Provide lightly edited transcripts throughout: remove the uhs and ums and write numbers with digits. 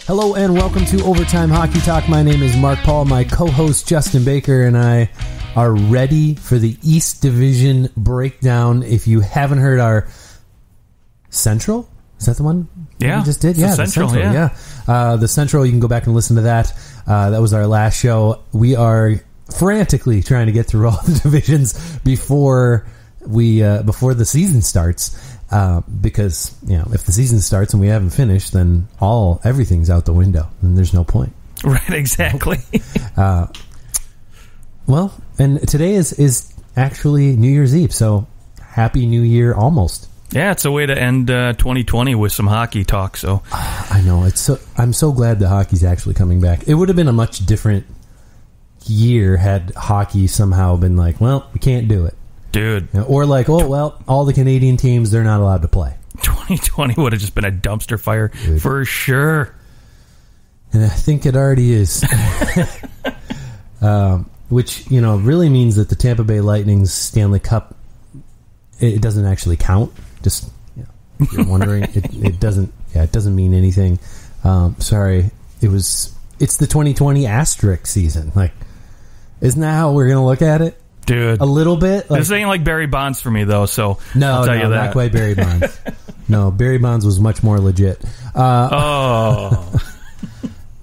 Hello and welcome to Overtime Hockey Talk. My name is Mark Paul. My co-host Justin Baker and I are ready for the East Division breakdown. If you haven't heard our Central, is that the one we just did? Yeah, the Central. The Central, you can go back and listen to that. That was our last show. We are frantically trying to get through all the divisions before the season starts. Because if the season starts and we haven't finished, then everything's out the window, and there's no point. Right, exactly. Well, and today is actually New Year's Eve, so Happy New Year almost. Yeah, it's a way to end 2020 with some hockey talk. So I know I'm so glad the hockey's actually coming back. It would have been a much different year had hockey somehow been like, well, we can't do it. Dude. Or like, all the Canadian teams, they're not allowed to play. 2020 would have just been a dumpster fire. Dude. For sure. And I think it already is. Which, really means that the Tampa Bay Lightning's Stanley Cup, it doesn't actually count. Just, if you're wondering, it doesn't mean anything. Sorry. It's the 2020 asterisk season. Like, isn't that how we're going to look at it? Dude. A little bit. This ain't like Barry Bonds for me, though, so I'll tell you that. Not quite Barry Bonds. No, Barry Bonds was much more legit.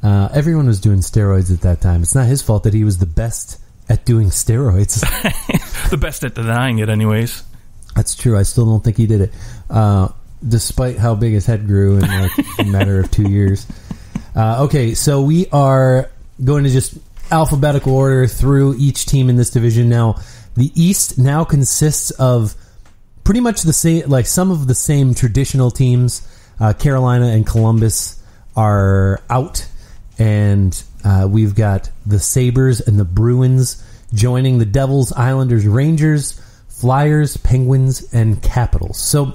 Everyone was doing steroids at that time. It's not his fault that he was the best at doing steroids. The best at denying it, anyways. That's true. I still don't think he did it, despite how big his head grew in like a matter of 2 years. Okay, so we are going to just alphabetical order through each team in this division. Now, the East now consists of pretty much the same, like some of the same traditional teams. Carolina and Columbus are out, and we've got the Sabres and the Bruins joining the Devils, Islanders, Rangers, Flyers, Penguins, and Capitals. So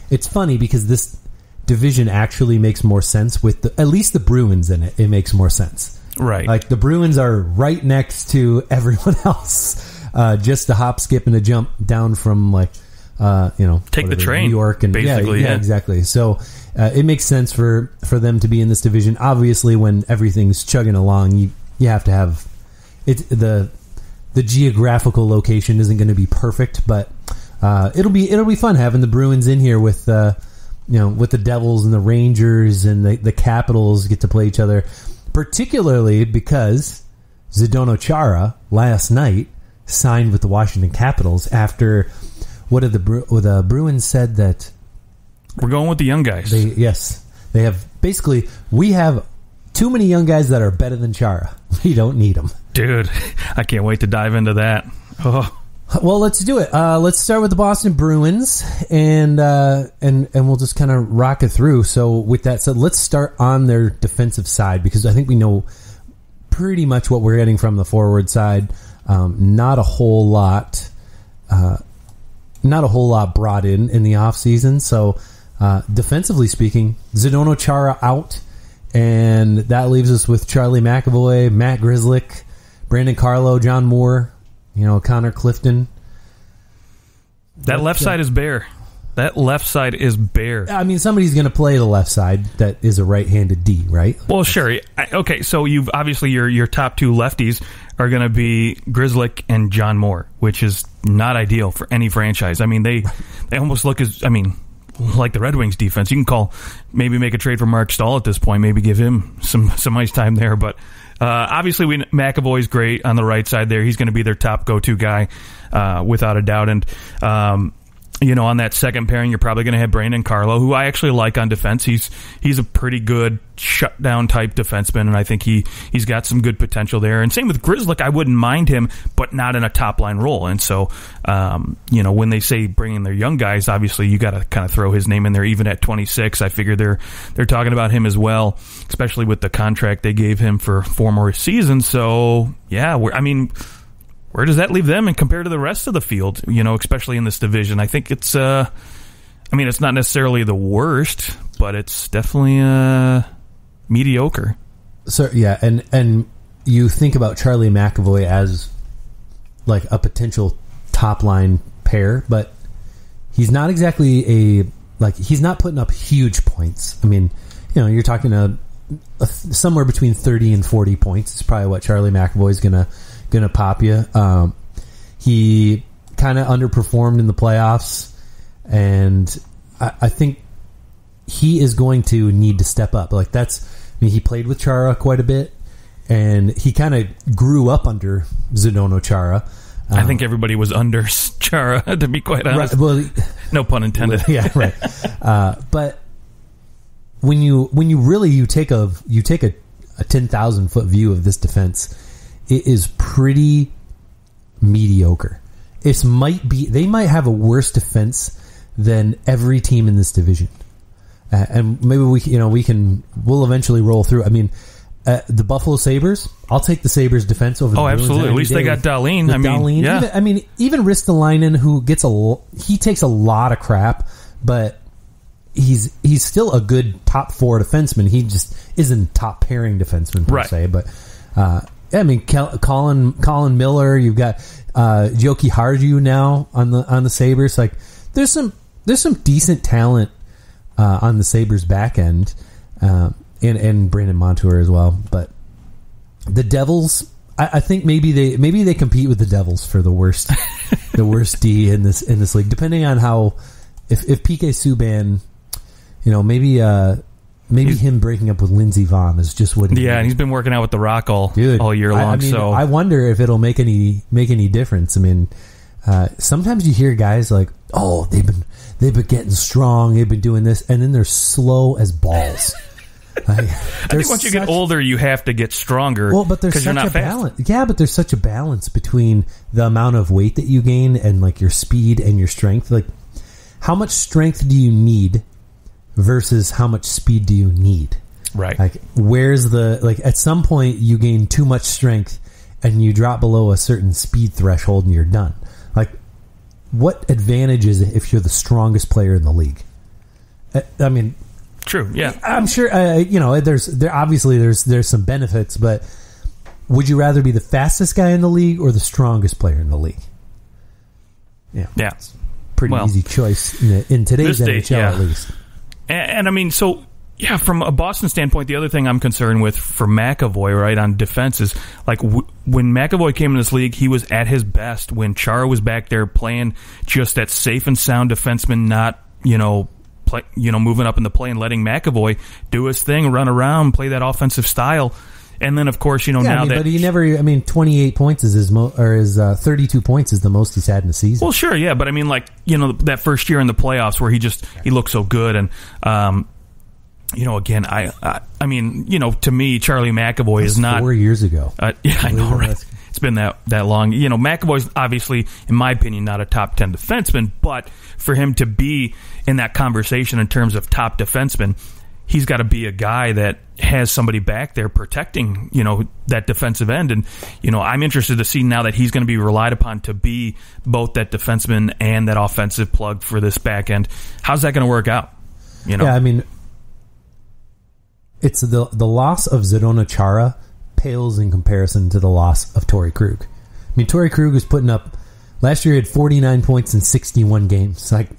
it's funny because this division actually makes more sense with at least the Bruins in it. It makes more sense. Right. Like the Bruins are right next to everyone else. Just a hop, skip, and a jump down from take the train, New York, and basically, yeah, exactly. So it makes sense for them to be in this division. Obviously, when everything's chugging along, you have to have it. The geographical location isn't going to be perfect, but it'll be fun having the Bruins in here with with the Devils and the Rangers and the Capitals get to play each other. Particularly because Zdeno Chara last night signed with the Washington Capitals after what the Bruins said that we're going with the young guys. They have basically we have too many young guys that are better than Chara. We don't need them. Dude, I can't wait to dive into that. Oh. Well, let's do it. Let's start with the Boston Bruins, and we'll just kind of rock it through. So, with that said, let's start on their defensive side because I think we know pretty much what we're getting from the forward side. Not a whole lot brought in the offseason. So, defensively speaking, Zdeno Chara out, and that leaves us with Charlie McAvoy, Matt Grzelcyk, Brandon Carlo, John Moore. Connor Clifton. That left side is bare. I mean, somebody's going to play the left side that is a right-handed D, right? Well, sure. Okay, so you've obviously your top two lefties are going to be Grzelcyk and John Moore, which is not ideal for any franchise. I mean, they almost look like the Red Wings defense. You can maybe make a trade for Mark Stahl at this point, maybe give him some ice time there, but obviously, McAvoy's great on the right side there. He's going to be their top go-to guy, without a doubt. And, on that second pairing, you're probably going to have Brandon Carlo, who I actually like on defense. He's a pretty good shutdown type defenseman, and I think he's got some good potential there. And same with Grzelcyk, I wouldn't mind him, but not in a top-line role. And so, when they say bringing their young guys, obviously you got to kind of throw his name in there. Even at 26, I figure they're talking about him as well, especially with the contract they gave him for 4 more seasons. So, yeah, where does that leave them and compared to the rest of the field, especially in this division? I think it's it's not necessarily the worst, but it's definitely mediocre. So, yeah, and you think about Charlie McAvoy as like a potential top-line pair, but he's not exactly he's not putting up huge points. I mean, you're talking somewhere between 30 and 40 points is probably what Charlie McAvoy's gonna pop you. He kind of underperformed in the playoffs, and I think he is going to need to step up. Like he played with Chara quite a bit, and he kind of grew up under Zdeno Chara. I think everybody was under Chara, to be quite honest. Right, well, no pun intended. Yeah, right. But when you take a 10,000 foot view of this defense, it is pretty mediocre. They might have a worse defense than every team in this division, and maybe we'll eventually roll through. I mean, the Buffalo Sabres, I'll take the Sabres defense over the Bruins. Absolutely. At least they got Dahlin. Even Ristolainen, who he takes a lot of crap, but he's still a good top four defenseman. He just isn't top pairing defenseman per se. But Colin Miller, you've got Joki Harju now on the Sabres. Like there's some decent talent on the Sabres back end. And Brandon Montour as well, but the Devils, I think maybe they compete with the Devils for the worst D in this league, depending on how if PK Subban, maybe him breaking up with Lindsey Vonn is just what. And he's been working out with the Rock all year long. So I wonder if it'll make any difference. I mean, sometimes you hear guys like, oh, they've been getting strong, they've been doing this, and then they're slow as balls. I think once you get older, you have to get stronger. Well, but there's such a balance. Yeah, but there's such a balance between the amount of weight that you gain and like your speed and your strength. Like, how much strength do you need versus how much speed do you need? Right. Like, at some point you gain too much strength and you drop below a certain speed threshold and you're done. Like, what advantage is it if you're the strongest player in the league? I mean. True. Yeah, I'm sure. There's some benefits, but would you rather be the fastest guy in the league or the strongest player in the league? Yeah. It's a pretty easy choice in today's NHL, at least. And I mean, so yeah, from a Boston standpoint, the other thing I'm concerned with for McAvoy, right, on defense is like when McAvoy came in this league, he was at his best when Chara was back there playing just that safe and sound defenseman, not moving up in the play and letting McAvoy do his thing, run around, play that offensive style. And then, of course, but he never. 28 points is his 32 points is the most he's had in the season. Well, sure, yeah, but I mean, that first year in the playoffs where he looked so good, and again, I mean, to me, Charlie McAvoy is not 4 years ago. Yeah, I know, right? It's been that long. McAvoy's obviously, in my opinion, not a top 10 defenseman, but for him to be in that conversation in terms of top defenseman, he's got to be a guy that has somebody back there protecting, that defensive end. And, I'm interested to see now that he's going to be relied upon to be both that defenseman and that offensive plug for this back end. How's that going to work out? Yeah, I mean, it's the loss of Zdeno Chara pales in comparison to the loss of Torrey Krug. I mean, Torrey Krug was putting up last year. He had 49 points in 61 games. Like,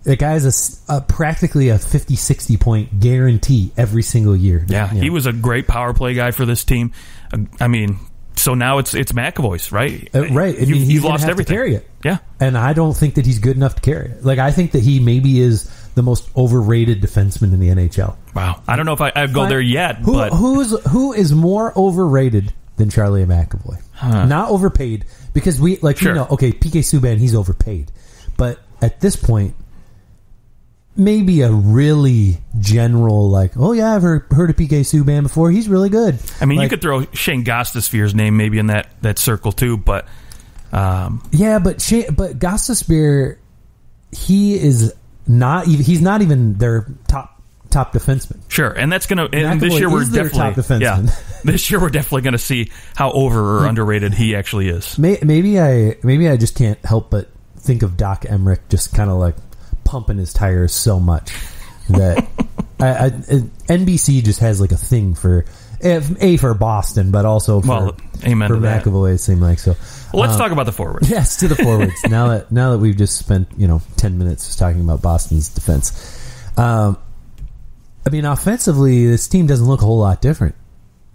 the guy's practically a 50-60 point guarantee every single year. Yeah, he was a great power play guy for this team. I mean, so now it's McAvoy's, right? Right. I mean, he's lost everything. To carry it. Yeah, and I don't think that he's good enough to carry it. Like, I think that he maybe is the most overrated defenseman in the NHL. Wow, I don't know if I'd go there yet. Who is more overrated than Charlie McAvoy? Not overpaid, because PK Subban, he's overpaid, but at this point, maybe a really general I've heard of PK Subban before. He's really good. I mean, you could throw Shane Gostisbehere's name maybe in that circle too, but but Gostisbehere, he's not even their top defenseman. Sure, and that's gonna. And this year we're definitely top defenseman. This year we're definitely going to see how over or underrated he actually is. Maybe I just can't help but think of Doc Emmerich just kind of pumping his tires so much that NBC just has a thing for Boston, but also for McAvoy. It seemed like so. Well, let's talk about the forwards. Yes, to the forwards. now that we've just spent 10 minutes just talking about Boston's defense. I mean, offensively, this team doesn't look a whole lot different,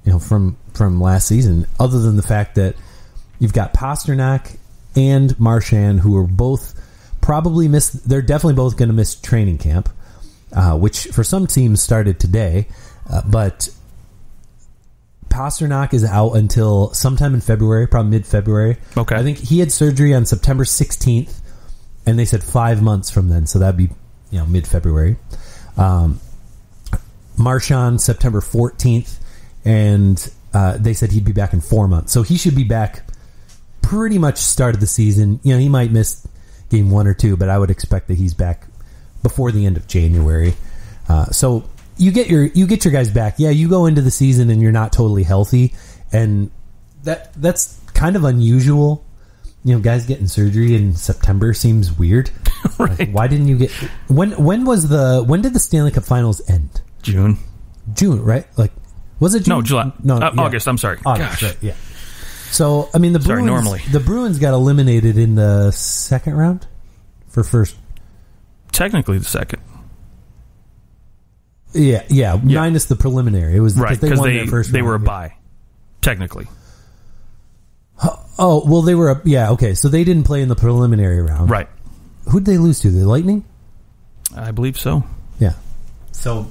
from last season, other than the fact that you've got Pasternak and Marchand, who are both probably they're definitely both going to miss training camp, which for some teams started today, but Pasternak is out until sometime in February, probably mid-February. Okay. I think he had surgery on September 16th, and they said 5 months from then, so that'd be mid-February. Marchand, September 14th, and they said he'd be back in 4 months. So he should be back pretty much start of the season. He might miss game 1 or 2, but I would expect that he's back before the end of January. So you get your guys back. Yeah, you go into the season and you're not totally healthy, and that's kind of unusual. Guys getting surgery in September seems weird. Right. Like, why didn't you get when did the Stanley Cup Finals end? June, right? Like, was it June? No, July. No, August. I'm sorry. August, Gosh. right, yeah. So, I mean, the Bruins got eliminated in the second round for first. Technically, the second. Yeah, minus the preliminary. It was right because won their first they round. were a bye, technically. Oh, well, they were okay. So they didn't play in the preliminary round, right? Who'd they lose to? The Lightning? I believe so. Yeah. So,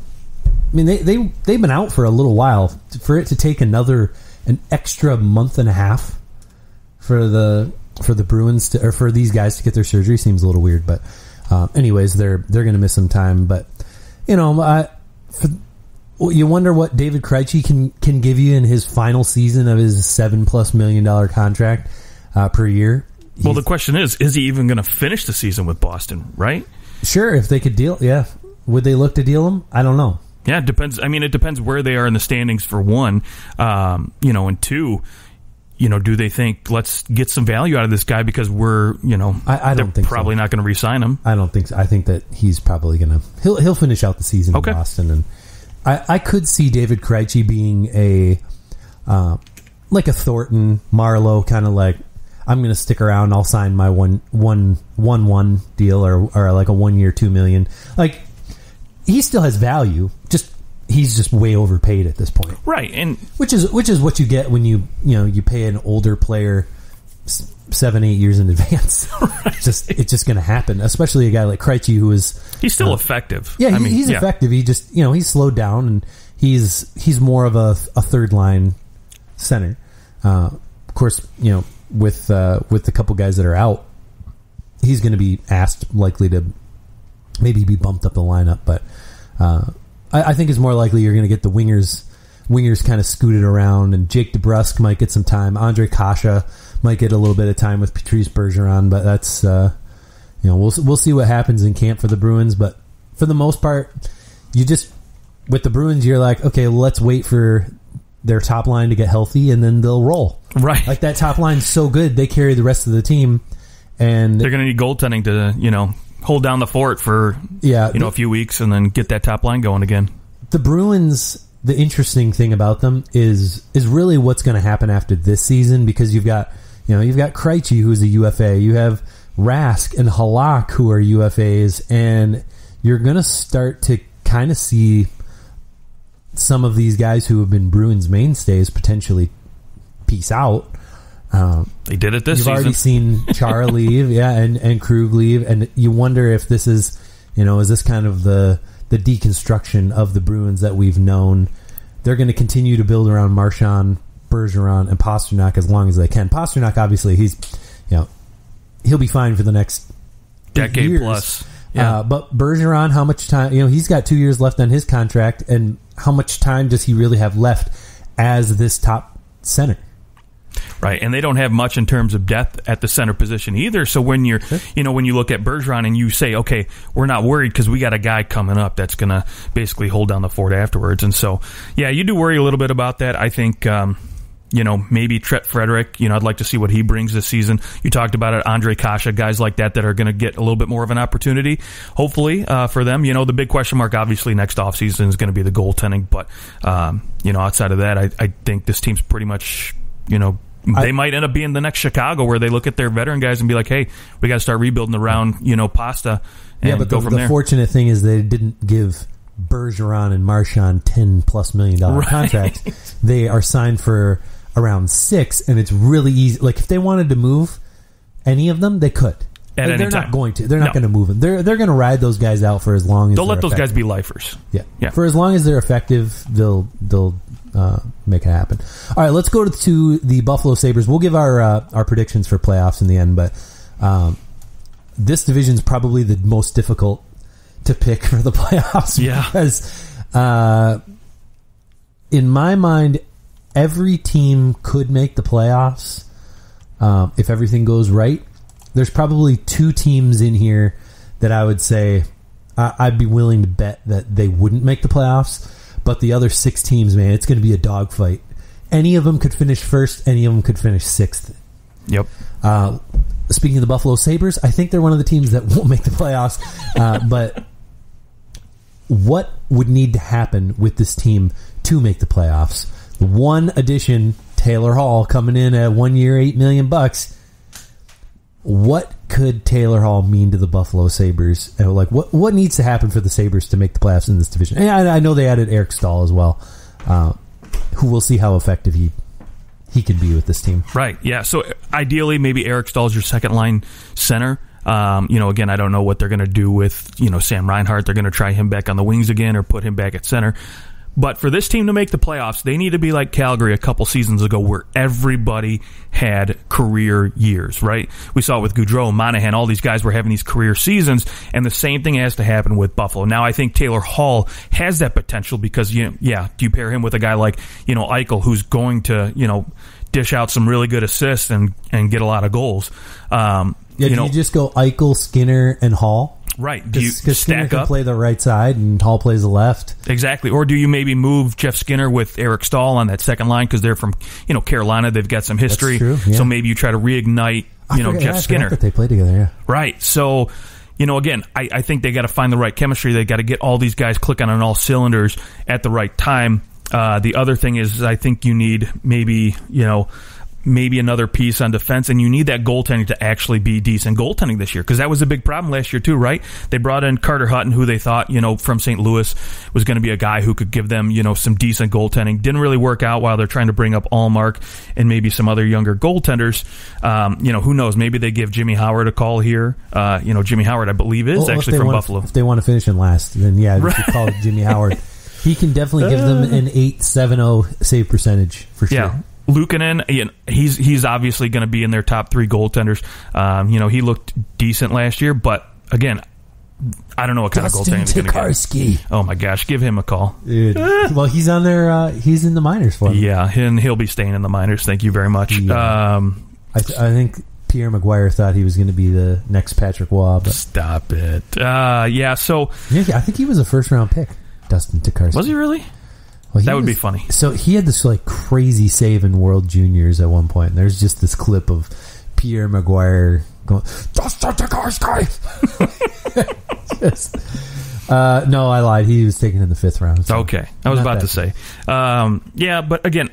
I mean, they've been out for a little while. For it to take an extra month and a half for the Bruins or for these guys to get their surgery seems a little weird. But anyways, they're going to miss some time. But you wonder what David Krejci can give you in his final season of his $7+ million contract per year. Well, the question is he even going to finish the season with Boston? Right? Sure, if they could deal. Yeah, would they look to deal him? I don't know. Yeah, it depends. I mean, it depends where they are in the standings for one, and two, do they think let's get some value out of this guy because we're, I don't think probably not going to re-sign him. I don't think so. I think that he's probably going to he'll finish out the season in Boston, and I could see David Krejci being like a Thornton, Marlowe kind of like, I'm going to stick around. I'll sign my one deal or like a 1 year, $2 million. Like, he still has value. He's just way overpaid at this point, right? And which is what you get when you pay an older player 7-8 years in advance. Right. It's just going to happen. Especially a guy like Krejci, he's still effective. Yeah, he's effective. He just he's slowed down and he's more of a third line center. Of course, with the couple guys that are out, he's going to be likely to maybe be bumped up the lineup. But I think it's more likely you're going to get the wingers kind of scooted around, and Jake DeBrusk might get some time. Andre Kasha might get a little bit of time with Patrice Bergeron, but that's we'll see what happens in camp for the Bruins. But for the most part, with the Bruins, you're like, okay, let's wait for their top line to get healthy, and then they'll roll. Right, like that top line's so good, they carry the rest of the team, and they're going to need goaltending to hold down the fort for a few weeks, and then get that top line going again. The Bruins. The interesting thing about them is really what's going to happen after this season, because you've got Krejci, who's a UFA, you have Rask and Halak, who are UFAs, and you're going to start to kind of see some of these guys who have been Bruins mainstays potentially peace out. They did it this season. You've already seen Chara leave, and Krug leave, and you wonder if this is this kind of the deconstruction of the Bruins that we've known. They're going to continue to build around Marchand, Bergeron, and Pasternak as long as they can. Pasternak, obviously, he'll be fine for the next decade years. Plus. Yeah. But Bergeron, how much time? He's got 2 years left on his contract, and how much time does he really have left as this top center? Right, and they don't have much in terms of depth at the center position either. So when you're, when you look at Bergeron and you say, okay, we're not worried because we got a guy coming up that's going to basically hold down the fort afterwards. And so, yeah, you do worry a little bit about that. I think, maybe Tret Frederick, I'd like to see what he brings this season. You talked about it, Andre Kasha, guys like that are going to get a little bit more of an opportunity, hopefully, for them. The big question mark, obviously, next offseason is going to be the goaltending. But, outside of that, I think this team's pretty much, they might end up being the next Chicago, where they look at their veteran guys and be like, hey, we got to start rebuilding around, Pasta, and but go from there. The fortunate thing is they didn't give Bergeron and Marchand $10+ million contracts. They are signed for around $6, and it's really easy. Like, if they wanted to move any of them, they could. At any they're time. not going to. They're not going to move them. They're going to ride those guys out for as long as they'll let those effective. guys be lifers. Yeah. For as long as they're effective, they'll make it happen. All right, let's go to the Buffalo Sabres. We'll give our predictions for playoffs in the end, but this division is probably the most difficult to pick for the playoffs. Yeah. Because in my mind, every team could make the playoffs if everything goes right. There's probably 2 teams in here that I would say I'd be willing to bet that they wouldn't make the playoffs. But the other 6 teams, man, it's going to be a dogfight. Any of them could finish first. Any of them could finish 6th. Yep. Speaking of the Buffalo Sabres, I think they're one of the teams that won't make the playoffs. But what would need to happen with this team to make the playoffs? The one addition, Taylor Hall, coming in at 1 year, $8 million. What could Taylor Hall mean to the Buffalo Sabres? Like, what needs to happen for the Sabres to make the playoffs in this division? And I know they added Eric Stahl as well, who we'll see how effective he can be with this team. Right, yeah. So ideally, maybe Eric Stahl is your second line center. Again, I don't know what they're going to do with, Sam Reinhart. They're going to try him back on the wings again or put him back at center. But for this team to make the playoffs, they need to be like Calgary a couple seasons ago where everybody had career years, right? We saw it with Gaudreau, Monahan, all these guys were having these career seasons, and the same thing has to happen with Buffalo. Now, I think Taylor Hall has that potential because, do you pair him with a guy like, Eichel, who's going to, dish out some really good assists and get a lot of goals. Do you just go Eichel, Skinner, and Hall? Right. Do you Skinner stack can up? play the right side and Hall plays the left. Exactly. Or do you maybe move Jeff Skinner with Eric Stahl on that second line because they're from Carolina? They've got some history. That's true, yeah. So maybe you try to reignite Jeff Skinner. That they play together, yeah. Right. So, again, I think they got to find the right chemistry. They got to get all these guys clicking on all cylinders at the right time. The other thing is I think you need maybe another piece on defense, and you need that goaltending to actually be decent goaltending this year, because that was a big problem last year too, right? They brought in Carter Hutton, who they thought, from St. Louis was going to be a guy who could give them, some decent goaltending. Didn't really work out while they're trying to bring up Allmark and maybe some other younger goaltenders. Who knows? Maybe they give Jimmy Howard a call here. Jimmy Howard, I believe, is actually from Buffalo. If they want to finish in last, then you should call it Jimmy Howard. He can definitely give them an .870 save percentage for sure. Yeah. Luukkonen, he's obviously going to be in their top 3 goaltenders. He looked decent last year, but again, I don't know what kind of goaltending he's going to get. Oh my gosh, give him a call. Dude. Well, he's on there. He's in the minors for them. Yeah, and he'll be staying in the minors. Thank you very much. Yeah. I think Pierre Maguire thought he was going to be the next Patrick Waugh. But stop it. So I think he was a first-round pick. Dustin Tokarski. Was he really? Well, that would be funny. So he had this crazy save in World Juniors at one point, and there's just this clip of Pierre Maguire going, Dustin Tokarski! No, I lied. He was taken in the 5th round. So okay. I was about to say. But again,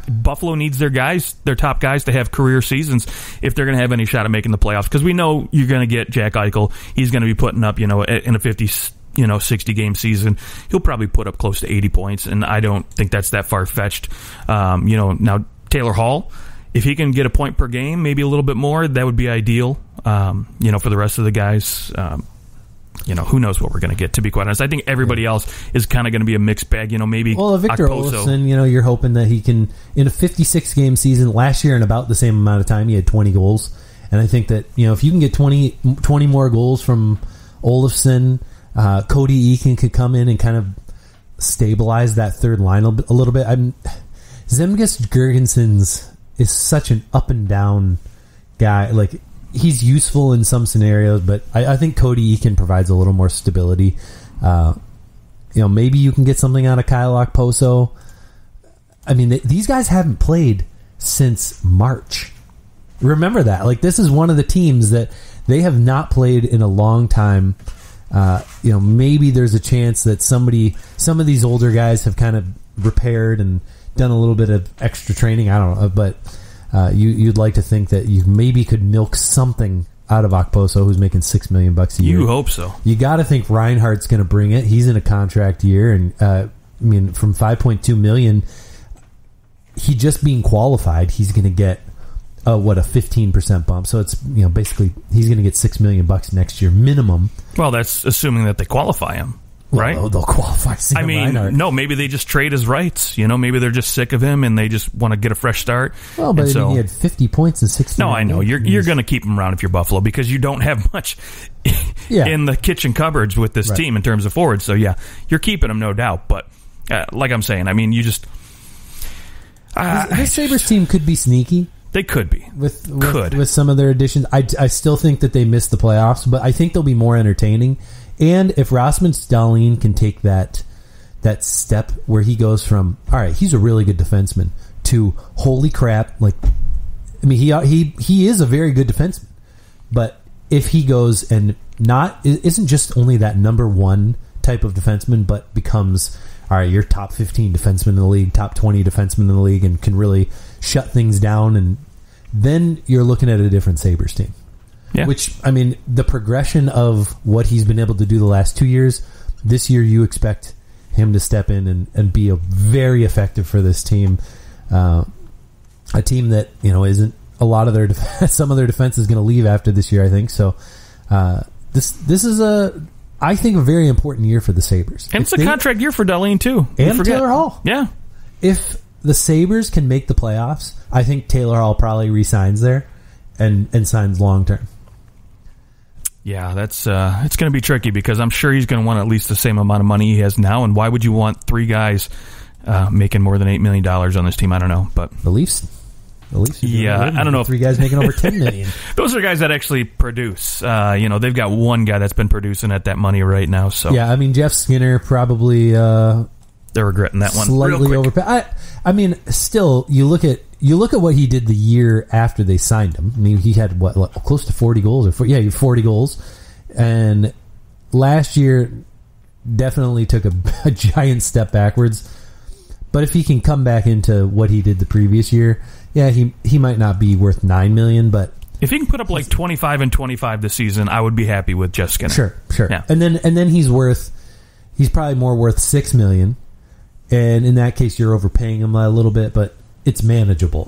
Buffalo needs their guys, their top guys, to have career seasons if they're going to have any shot at making the playoffs, because we know you're going to get Jack Eichel. He's going to be putting up, in a 60-game season, he'll probably put up close to 80 points, and I don't think that's that far-fetched. Now, Taylor Hall, if he can get a point per game, maybe a little bit more, that would be ideal. For the rest of the guys, who knows what we're going to get, to be quite honest. I think everybody else is kind of going to be a mixed bag, maybe. Well, Victor Olofsson, you're hoping that he can, in a 56-game season, last year in about the same amount of time, he had 20 goals. And I think that, if you can get 20 more goals from Olofsson, Cody Eakin could come in and kind of stabilize that third line a little bit. Zemgus Girgensons is such an up and down guy. Like, he's useful in some scenarios, but I think Cody Eakin provides a little more stability. Maybe you can get something out of Kyle Okposo. These guys haven't played since March. Remember that. This is one of the teams that they have not played in a long time. Maybe there's a chance that some of these older guys have kind of repaired and done a little bit of extra training. I don't know, but you'd like to think that you maybe could milk something out of Okposo, who's making $6 million a year. You hope so. You got to think Reinhardt's going to bring it. He's in a contract year, and from $5.2 million, he just being qualified, he's going to get a 15% bump. So it's basically he's going to get $6 million next year minimum. Well, that's assuming that they qualify him. Right? Well, they'll qualify Sam Reinhart. No, maybe they just trade his rights. Maybe they're just sick of him and they just want to get a fresh start. Well, but he had 50 points in 60. No, I know. You're going to keep him around if you're Buffalo because you don't have much in the kitchen cupboards with this team in terms of forwards. So, yeah, you're keeping him, no doubt. But like I'm saying, you just... this Sabres team could be sneaky. They could be. With some of their additions. I still think that they missed the playoffs, but I think they'll be more entertaining. And if Rasmus Dahlin can take that step where he goes from, all right, he's a really good defenseman, to holy crap, he is a very good defenseman. But if he goes and isn't just only that number one type of defenseman, but becomes, all right, you're top 15 defenseman in the league, top 20 defenseman in the league, and can really shut things down, and then you're looking at a different Sabres team. Yeah. Which, the progression of what he's been able to do the last 2 years, this year you expect him to step in and be very effective for this team. A team that, isn't a lot of their some of their defense is going to leave after this year, I think. So this is I think a very important year for the Sabres. And it's a contract year for Dahlin too. And Taylor Hall. Yeah. If the Sabres can make the playoffs, I think Taylor Hall probably re-signs there and signs long term. Yeah, that's it's going to be tricky because I'm sure he's going to want at least the same amount of money he has now. And why would you want three guys making more than $8 million on this team? I don't know, but the Leafs. Yeah, I don't know if three guys making over $10 million. Those are guys that actually produce. They've got one guy that's been producing at that money right now. So yeah, Jeff Skinner probably they're regretting that one slightly overpaid. Still, you look at what he did the year after they signed him. He had close to 40 goals, 40 goals, and last year definitely took a giant step backwards. But if he can come back into what he did the previous year, yeah, he might not be worth $9 million, but if he can put up 25 and 25 this season, I would be happy with Jeff Skinner. Sure. Yeah. And then he's probably more worth $6 million. And in that case, you're overpaying him a little bit, but it's manageable.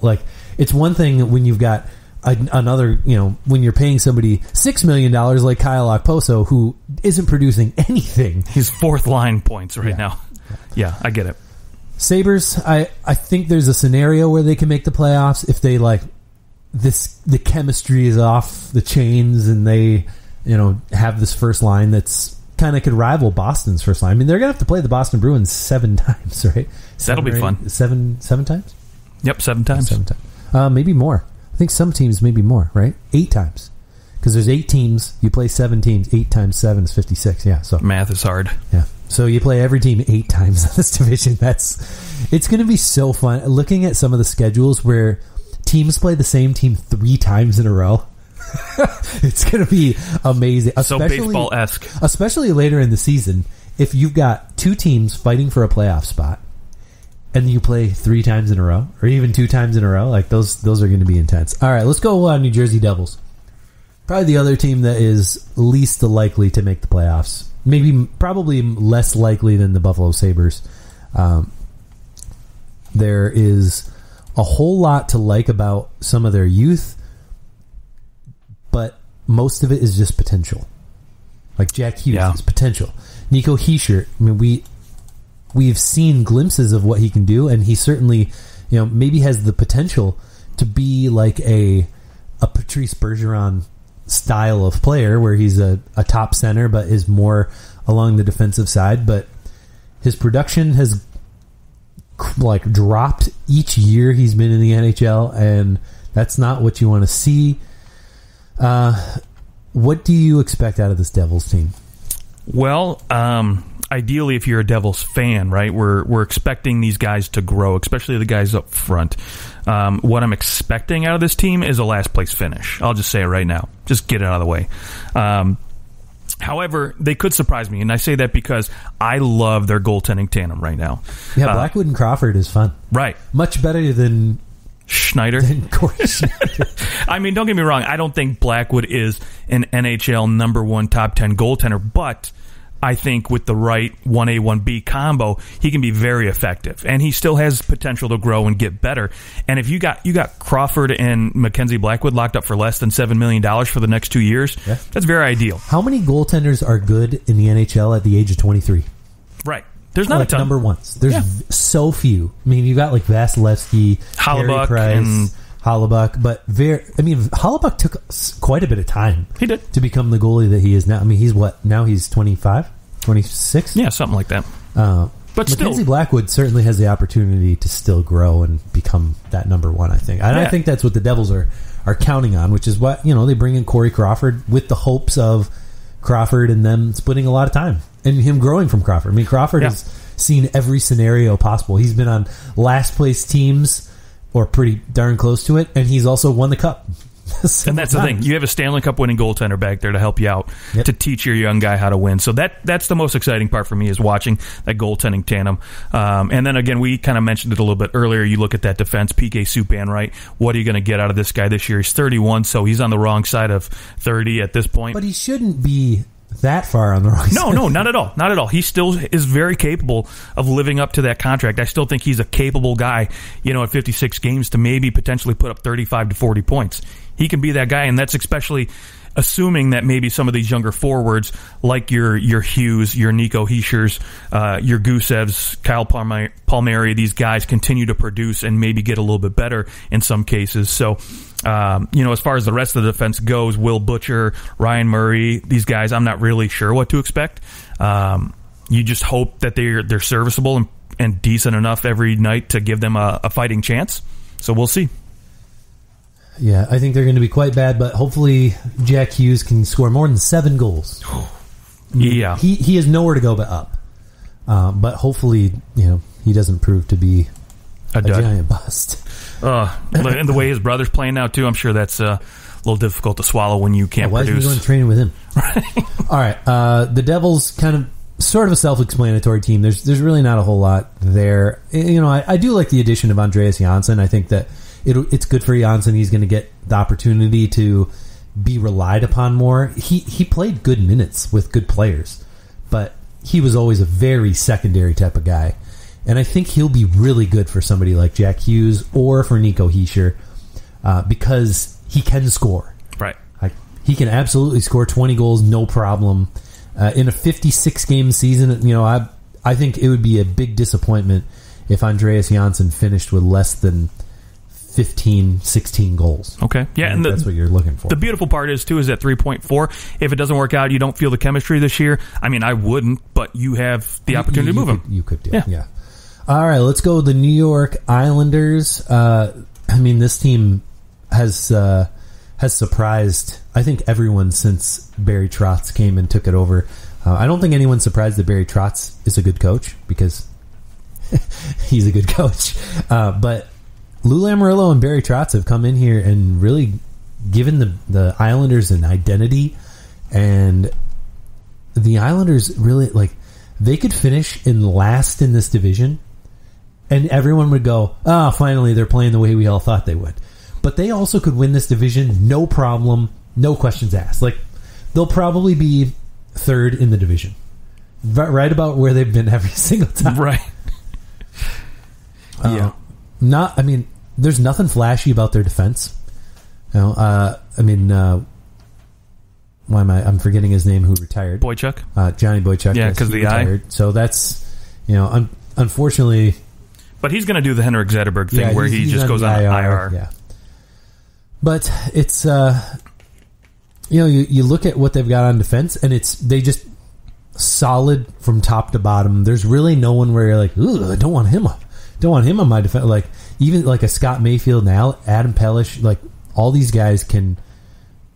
It's one thing when you've got another, when you're paying somebody $6 million like Kyle Okposo, who isn't producing anything. He's fourth line points right now. Yeah, I get it. Sabres, I think there's a scenario where they can make the playoffs if they the chemistry is off the chains and they, have this first line that's kind of could rival Boston's first line. They're going to have to play the Boston Bruins 7 times, right? That'll be fun. Seven times? Yep, 7 times. 7 times. Maybe more. I think some teams maybe more, right? 8 times. Because there's 8 teams. You play 7 teams. 8 times 7 is 56. Yeah. So math is hard. Yeah. So you play every team 8 times in this division. It's going to be so fun. Looking at some of the schedules where teams play the same team 3 times in a row. It's going to be amazing. So baseball-esque. Especially later in the season, if you've got 2 teams fighting for a playoff spot and you play 3 times in a row or even 2 times in a row, those are going to be intense. All right, let's go New Jersey Devils. Probably the other team that is least likely to make the playoffs. Probably less likely than the Buffalo Sabres. There is a whole lot to like about some of their youth, but most of it is just potential. Like Jack Hughes is potential. Nico Hischier, we've seen glimpses of what he can do, and he certainly, maybe has the potential to be like a Patrice Bergeron style of player where he's a top center but is more along the defensive side. But his production has dropped each year he's been in the NHL, and that's not what you want to see. What do you expect out of this Devils team? Well, ideally, if you're a Devils fan, right, we're expecting these guys to grow, especially the guys up front. What I'm expecting out of this team is a last place finish. I'll just say it right now. Just get it out of the way. However, they could surprise me, and I say that because I love their goaltending tandem right now. Yeah, Blackwood and Crawford is fun. Right. Much better than Schneider. Corey Schneider. I mean, don't get me wrong. I don't think Blackwood is an NHL number 1 top 10 goaltender, but I think with the right 1A, 1B combo, he can be very effective. And he still has potential to grow and get better. And if you got Crawford and Mackenzie Blackwood locked up for less than $7 million for the next 2 years, that's very ideal. How many goaltenders are good in the NHL at the age of 23? Right. There's not a ton. Number ones. There's so few. I mean, you've got like Vasilevsky, Hellebuyck, Price, and Hellebuyck, but Hellebuyck took quite a bit of time. He did. To become the goalie that he is now. I mean, he's what? Now he's 25, 26? Yeah, something like that. But still, Mackenzie Blackwood certainly has the opportunity to still grow and become that number 1, I think. And I think that's what the Devils are counting on, which is what, they bring in Corey Crawford with the hopes of Crawford and them splitting a lot of time and him growing from Crawford. I mean, Crawford has seen every scenario possible. He's been on last place teams or pretty darn close to it, and he's also won the cup. And that's the thing. You have a Stanley Cup winning goaltender back there to help you out, to teach your young guy how to win. So that's the most exciting part for me, is watching that goaltending tandem. And then again, we kind of mentioned it a little bit earlier. You look at that defense, PK Subban, right? What are you going to get out of this guy this year? He's 31, so he's on the wrong side of 30 at this point. But he shouldn't be that far on the wrong side. No, not at all. Not at all. He still is very capable of living up to that contract. I still think he's a capable guy, at 56 games to maybe potentially put up 35 to 40 points. He can be that guy, and that's especially assuming that maybe some of these younger forwards, like your Hughes, your Nico Hischers, your Gusevs, Kyle Palmieri, these guys continue to produce and maybe get a little bit better in some cases. So, as far as the rest of the defense goes, Will Butcher, Ryan Murray, these guys, I'm not really sure what to expect. You just hope that they're serviceable and decent enough every night to give them a fighting chance. So we'll see. Yeah, I think they're going to be quite bad, but hopefully Jack Hughes can score more than 7 goals. Yeah. He has nowhere to go but up. But hopefully, he doesn't prove to be a giant bust. And the way his brother's playing now, too, I'm sure that's a little difficult to swallow when you can't produce. Why is he going training with him? All right. The Devils kind of sort of a self-explanatory team. There's really not a whole lot there. I do like the addition of Andreas Janssen. I think that it's good for Janssen. He's going to get the opportunity to be relied upon more. He played good minutes with good players, but he was always a very secondary type of guy. And I think he'll be really good for somebody like Jack Hughes or for Nico Hischier because he can score. Right. He can absolutely score 20 goals, no problem. In a 56-game season, I think it would be a big disappointment if Andreas Janssen finished with less than 15, 16 goals. Okay. Yeah, and that's what you're looking for. The beautiful part is, too, is that 3.4. If it doesn't work out, you don't feel the chemistry this year. I mean, I wouldn't, but you have the opportunity to move him. You could do it, yeah. All right, let's go with the New York Islanders. This team has surprised, I think, everyone since Barry Trotz came and took it over. I don't think anyone's surprised that Barry Trotz is a good coach because he's a good coach. But Lou Lamoriello and Barry Trotz have come in here and really given the Islanders an identity, and the Islanders really, they could finish in last in this division, and everyone would go, finally they're playing the way we all thought they would. But they also could win this division, no problem, no questions asked. They'll probably be third in the division, right about where they've been every single time. Right. There's nothing flashy about their defense. Why am I'm forgetting his name? Who retired? Boychuk. Johnny Boychuk. Yeah, because the retired. So that's unfortunately. But he's going to do the Henrik Zetterberg thing where he just goes on IR. Yeah. But it's you look at what they've got on defense, and they just solid from top to bottom. There's really no one where you're like, ooh, I don't want him on my defense. Even a Scott Mayfield now, Adam Pellish, all these guys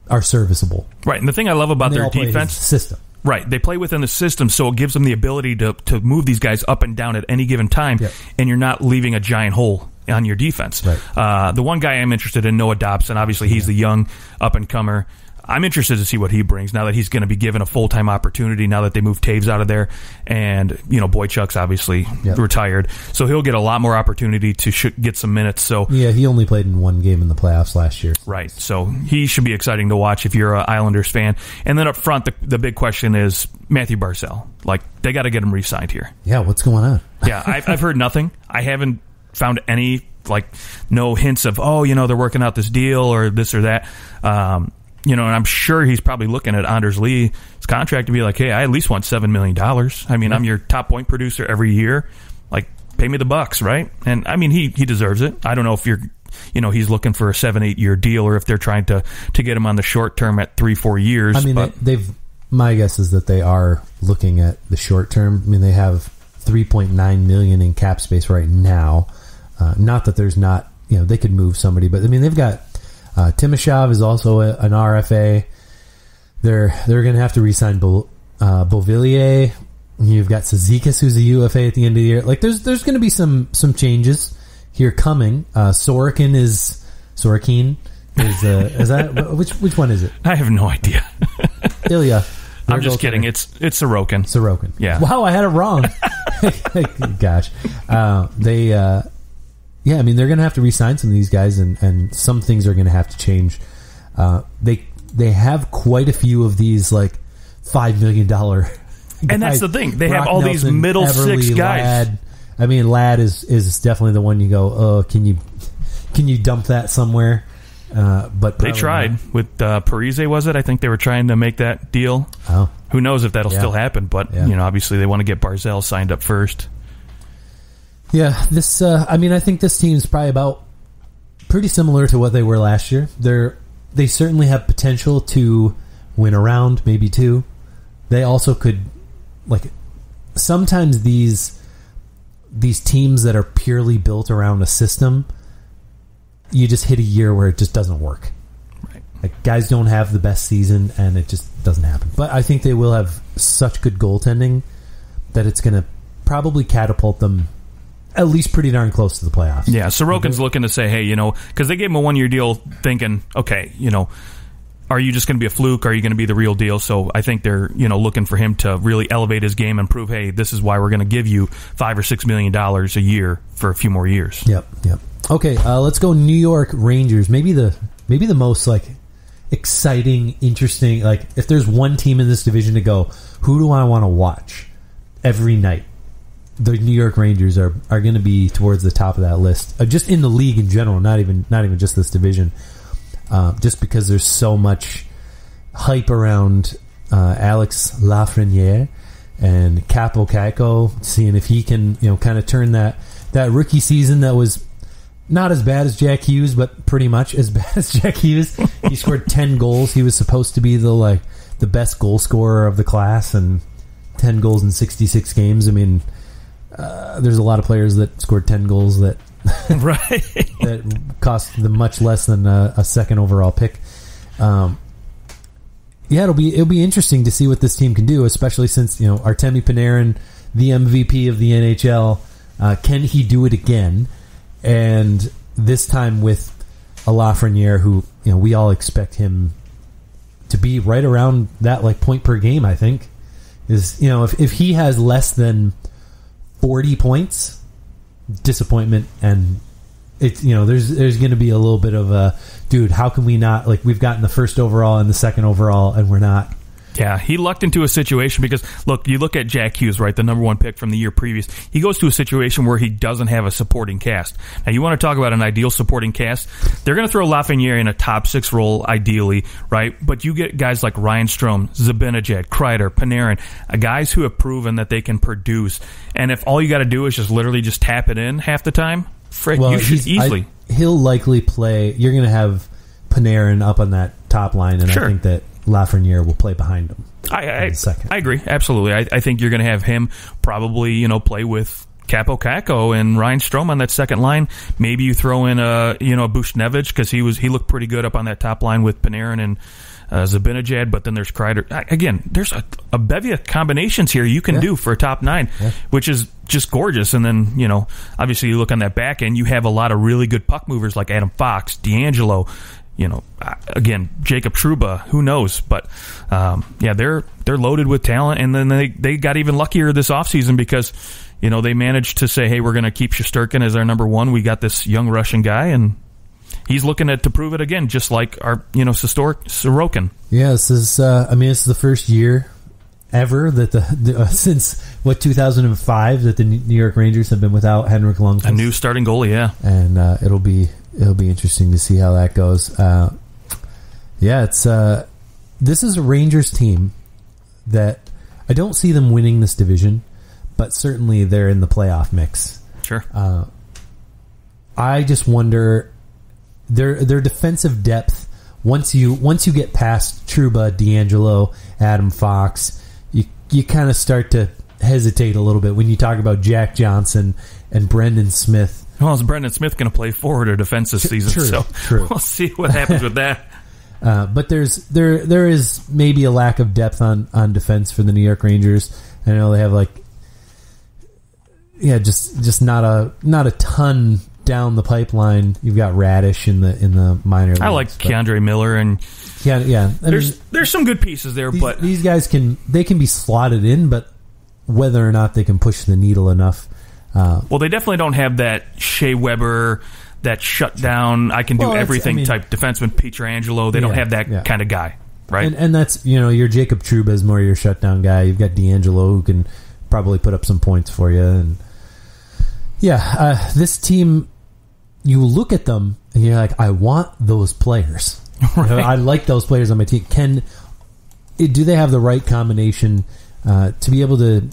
are serviceable. Right, and the thing I love about their defense system. Right, they play within the system, so it gives them the ability to move these guys up and down at any given time, and you're not leaving a giant hole on your defense. Right. The one guy I'm interested in, Noah Dobson. Obviously, he's the young up and comer. I'm interested to see what he brings now that he's going to be given a full-time opportunity now that they moved Taves out of there. And, Boychuk's obviously retired. So he'll get a lot more opportunity to get some minutes. So yeah, he only played in one game in the playoffs last year. Right. So he should be exciting to watch if you're an Islanders fan. And then up front, the big question is Matthew Barzal. Like, they got to get him re-signed here. Yeah, what's going on? Yeah, I've heard nothing. I haven't found any, no hints of, they're working out this deal or this or that. And I'm sure he's probably looking at Anders Lee's contract to be like, hey, I at least want $7 million. I mean, I'm your top point producer every year. Like, pay me the bucks, right? And, I mean, he deserves it. I don't know if he's looking for a 7-8 year deal or if they're trying to get him on the short term at 3-4 years. I mean, my guess is that they are looking at the short term. I mean, they have $3.9 million in cap space right now. Not that there's not, they could move somebody, but I mean, they've got Timashov is also an RFA. They're going to have to re-sign Beauvillier. You've got Cizikas, who's a UFA at the end of the year. Like, there's going to be some changes here coming. Sorokin is that which one is it? I have no idea. Ilya. I'm just kidding. It's Sorokin. Sorokin. Yeah. Wow, I had it wrong. Gosh. I mean, they're going to have to re-sign some of these guys, and some things are going to have to change. They have quite a few of these, like, $5 million guys. And that's the thing. They have Brock all Nelson, these middle Everly, six guys. Ladd. I mean, Ladd is definitely the one you go, oh, can you dump that somewhere? But they tried not. With Parise, was it? I think they were trying to make that deal. Oh. Who knows if that'll still happen, but obviously they want to get Barzal signed up first. Yeah, this. I think this team's probably pretty similar to what they were last year. They certainly have potential to win a round, maybe two. They also could, sometimes these teams that are purely built around a system, you just hit a year where it just doesn't work. Right. Like, guys don't have the best season, and it just doesn't happen. But I think they will have such good goaltending that it's going to probably catapult them at least pretty darn close to the playoffs. Yeah, Sorokin's looking to say, hey, because they gave him a 1 year deal thinking, okay, are you just going to be a fluke? Are you going to be the real deal? So I think they're, looking for him to really elevate his game and prove, hey, this is why we're going to give you $5 or $6 million a year for a few more years. Yep. Okay, let's go New York Rangers. Maybe the most exciting, interesting. Like, if there's one team in this division to go, who do I want to watch every night? The New York Rangers are going to be towards the top of that list, just in the league in general, not even just this division. Just because there's so much hype around Alex Lafreniere and Capo Caco, seeing if he can, kind of turn that rookie season that was not as bad as Jack Hughes, but pretty much as bad as Jack Hughes. He scored 10 goals. He was supposed to be the best goal scorer of the class, and 10 goals in 66 games. I mean, there's a lot of players that scored 10 goals that right that cost them much less than a second overall pick. It'll be interesting to see what this team can do, especially since Artemi Panarin, the MVP of the NHL, can he do it again? And this time with a Lafreniere, who we all expect him to be right around that point per game. I think is if he has less than 40 points, disappointment, and it's there's going to be a little bit of a dude. How can we not we've gotten the first overall and the second overall, and we're not. Yeah, he lucked into a situation because, look, you look at Jack Hughes, right, the number one pick from the year previous. He goes to a situation where he doesn't have a supporting cast. Now, you want to talk about an ideal supporting cast? They're going to throw Lafreniere in a top six role, ideally, right? But you get guys like Ryan Strome, Zibanejad, Kreider, Panarin, guys who have proven that they can produce. And if all you got to do is just literally just tap it in half the time, you should easily. He'll likely play. You're going to have Panarin up on that top line, and sure. I think that Lafreniere will play behind him. I agree, absolutely. I think you're going to have him probably, play with Capo Caco and Ryan Strome on that second line. Maybe you throw in a Buchnevich, because he looked pretty good up on that top line with Panarin and Zibanejad. But then there's Kreider. Again, there's a bevy of combinations here you can do for a top nine, which is just gorgeous. And then obviously you look on that back end, you have a lot of really good puck movers like Adam Fox, D'Angelo. again, Jacob Trouba, who knows? But they're loaded with talent, and then they got even luckier this offseason because they managed to say, hey, we're going to keep Shesterkin as our number one. We got this young Russian guy, and he's looking to prove it again, just like our Sorokin. Yeah, this is this is the first year ever that since 2005 that the New York Rangers have been without Henrik Lundqvist, a new starting goalie. Yeah, and it'll be interesting to see how that goes. This is a Rangers team that I don't see them winning this division, but certainly they're in the playoff mix. Sure. I just wonder their defensive depth. Once you get past Trouba, D'Angelo, Adam Fox, you kind of start to hesitate a little bit when you talk about Jack Johnson and Brendan Smith. Well, is Brendan Smith going to play forward or defense this season? True. We'll see what happens with that. But there is maybe a lack of depth on defense for the New York Rangers. I know they have just not a ton down the pipeline. You've got Radish in the minor leagues. I like Keandre Miller and there's some good pieces there, but these guys can be slotted in, but whether or not they can push the needle enough. Well, they definitely don't have that Shea Weber, that shutdown, I can do everything type defenseman, Pietrangelo. They don't have that kind of guy, right? And that's your Jacob Trouba is more your shutdown guy. You've got D'Angelo who can probably put up some points for you, and this team. You look at them and you're like, I want those players. Right. I like those players on my team. Do they have the right combination to be able to?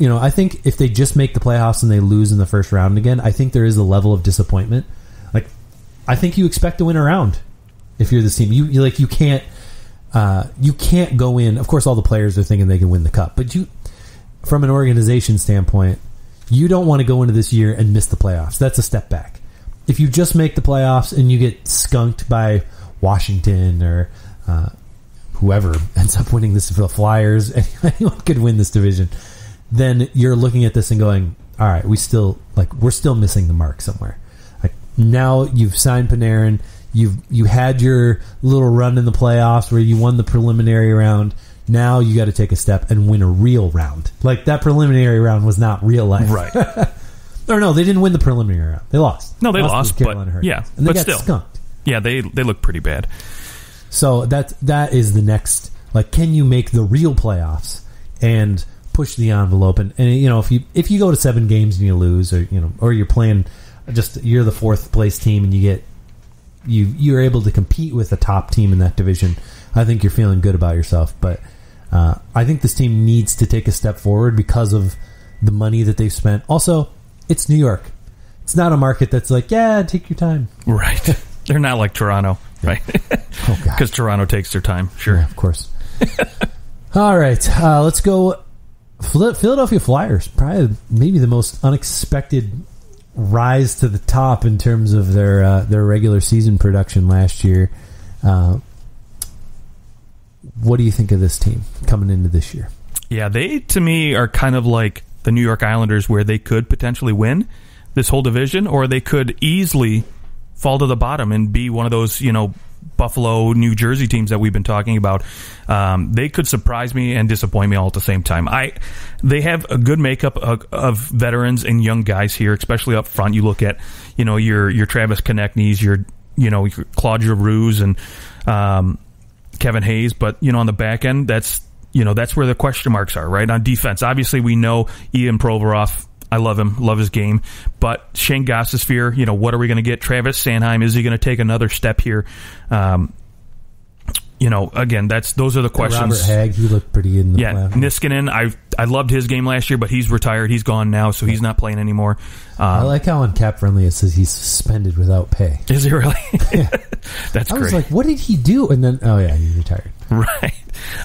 I think if they just make the playoffs and they lose in the first round again, I think there is a level of disappointment. Like, I think you expect to win a round if you're this team. You can't go in. Of course, all the players are thinking they can win the cup, but from an organization standpoint, you don't want to go into this year and miss the playoffs. That's a step back. If you just make the playoffs and you get skunked by Washington or whoever ends up winning this, the Flyers, anyone could win this division, then you're looking at this and going, all right, we're still missing the mark somewhere. Like, now you've signed Panarin, you had your little run in the playoffs where you won the preliminary round. Now you got to take a step and win a real round. Like, that preliminary round was not real life, right? Or no, they didn't win the preliminary round. They lost. No, they lost, but yeah, and they but got still skunked. Yeah, they look pretty bad. So that is the next. Like, can you make the real playoffs and push the envelope? And if you go to 7 games and you lose, or you're playing you're the 4th place team and you're able to compete with a top team in that division, I think you're feeling good about yourself. But I think this team needs to take a step forward because of the money that they've spent. Also, it's New York. It's not a market that's like, take your time. Right. They're not like Toronto, right? Oh, God. Because Toronto takes their time. Sure. Yeah, of course. All right. Let's go. Philadelphia Flyers. Probably maybe the most unexpected rise to the top in terms of their regular season production last year. What do you think of this team coming into this year? Yeah, they, to me, are kind of like the New York Islanders, where they could potentially win this whole division, or they could easily fall to the bottom and be one of those, Buffalo, New Jersey teams that we've been talking about. They could surprise me and disappoint me all at the same time. They have a good makeup of veterans and young guys here, especially up front. You look at, your Travis Konechny's, your Claude Giroux's and Kevin Hayes, but on the back end, that's where the question marks are, right? On defense, obviously we know Ian Provorov. I love him, love his game. But Shane Gostisbehere, what are we going to get? Travis Sanheim, is he going to take another step here? Again, those are the questions. Robert Hagg, he looked pretty in the playoff. Niskanen, I loved his game last year, but he's retired. He's gone now, so he's not playing anymore. I like how on Cap Friendly it says he's suspended without pay. Is he really? Yeah. That's great. I was like, what did he do? And then, he's retired. Right.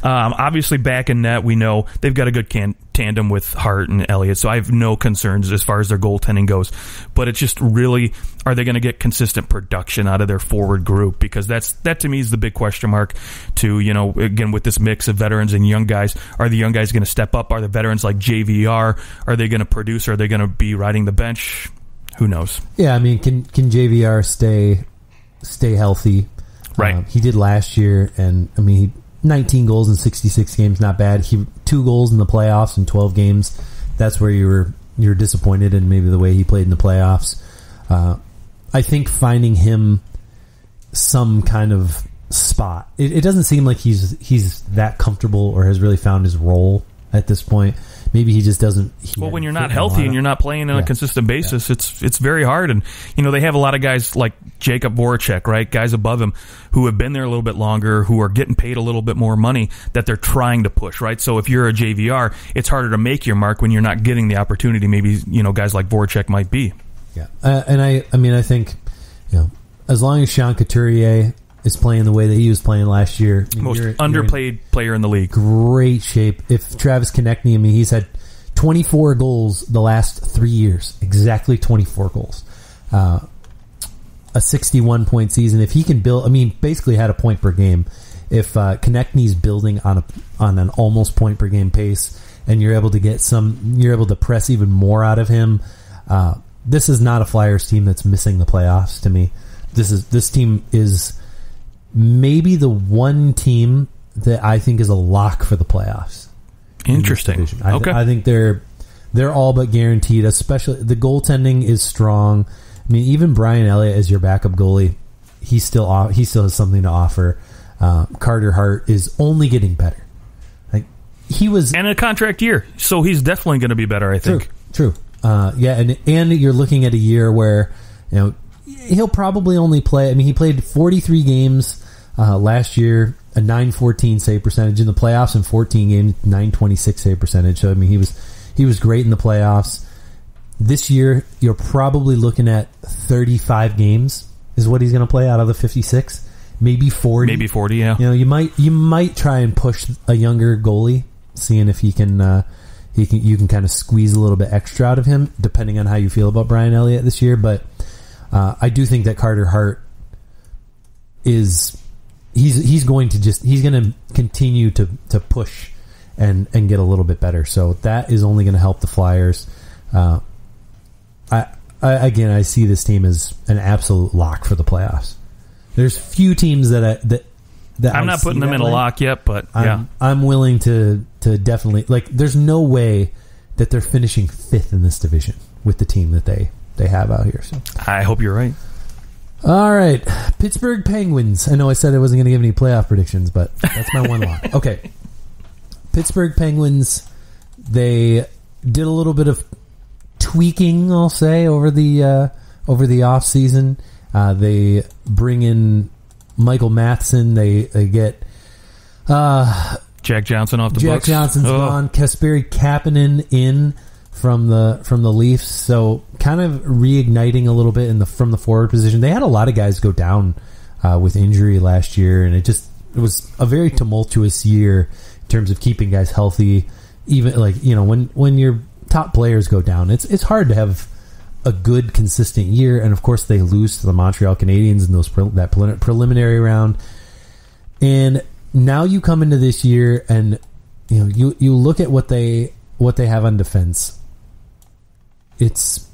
Obviously, back in net, we know they've got a good tandem with Hart and Elliott, so I have no concerns as far as their goaltending goes. But it's just really, are they going to get consistent production out of their forward group? Because that to me is the big question mark. To again, with this mix of veterans and young guys, are the young guys going to step up? Are the veterans like JVR? Are they going to produce? Are they going to be riding the bench? Who knows? Yeah, I mean, can JVR stay healthy? Right. He did last year, and I mean, 19 goals in 66 games, not bad. 2 goals in the playoffs in 12 games. That's where you're disappointed in maybe the way he played in the playoffs. I think finding him some kind of spot. It doesn't seem like he's that comfortable or has really found his role at this point. Maybe he just doesn't. Well, when you're not healthy and you're not playing on a consistent basis, it's very hard. And they have a lot of guys like Jacob Voracek, right? Guys above him who have been there a little bit longer, who are getting paid a little bit more money that they're trying to push, right? So if you're a JVR, it's harder to make your mark when you're not getting the opportunity. Maybe guys like Voracek might be. Yeah, and I think as long as Sean Couturier is playing the way that he was playing last year. Most underplayed player in the league. Great shape. If Travis Konechny, he's had 24 goals the last 3 years. Exactly 24 goals. A 61-point season. If he can build, basically had a point per game. If Konechny's building on an almost point per game pace, and you're able to press even more out of him, this is not a Flyers team that's missing the playoffs to me. This team is maybe the one team that I think is a lock for the playoffs. Interesting. Okay. I think they're all but guaranteed, especially the goaltending is strong. Even Brian Elliott as your backup goalie, he still has something to offer. Carter Hart is only getting better. He was and a contract year, so he's definitely going to be better, I think. True. And you're looking at a year where he'll probably only play. He played 43 games last year, a .914 save percentage in the playoffs, in 14 games, .926 save percentage. So he was great in the playoffs. This year, you're probably looking at 35 games is what he's going to play out of the 56, maybe 40. Maybe 40, yeah. You might try and push a younger goalie, seeing if you can kind of squeeze a little bit extra out of him, depending on how you feel about Brian Elliott this year. But I do think that Carter Hart is he's going to continue to push and get a little bit better. So that is only going to help the Flyers. I see this team as an absolute lock for the playoffs. There's few teams that I'm not putting them in a lock yet, but I'm willing to definitely, there's no way that they're finishing 5th in this division with the team that they have out here. So I hope you're right. All right, Pittsburgh Penguins. I know I said I wasn't going to give any playoff predictions, but that's my one lock. Okay, Pittsburgh Penguins. They did a little bit of tweaking, I'll say, over the off season. They bring in Michael Matheson. They get Jack Johnson off the Jack books. Johnson's gone. Kasperi Kapanen in from the Leafs. So kind of reigniting a little bit from the forward position. They had a lot of guys go down with injury last year, and it was a very tumultuous year in terms of keeping guys healthy. Even when your top players go down, it's hard to have a good consistent year. And of course they lose to the Montreal Canadiens in that preliminary round. And now you come into this year and you look at what they have on defense. It's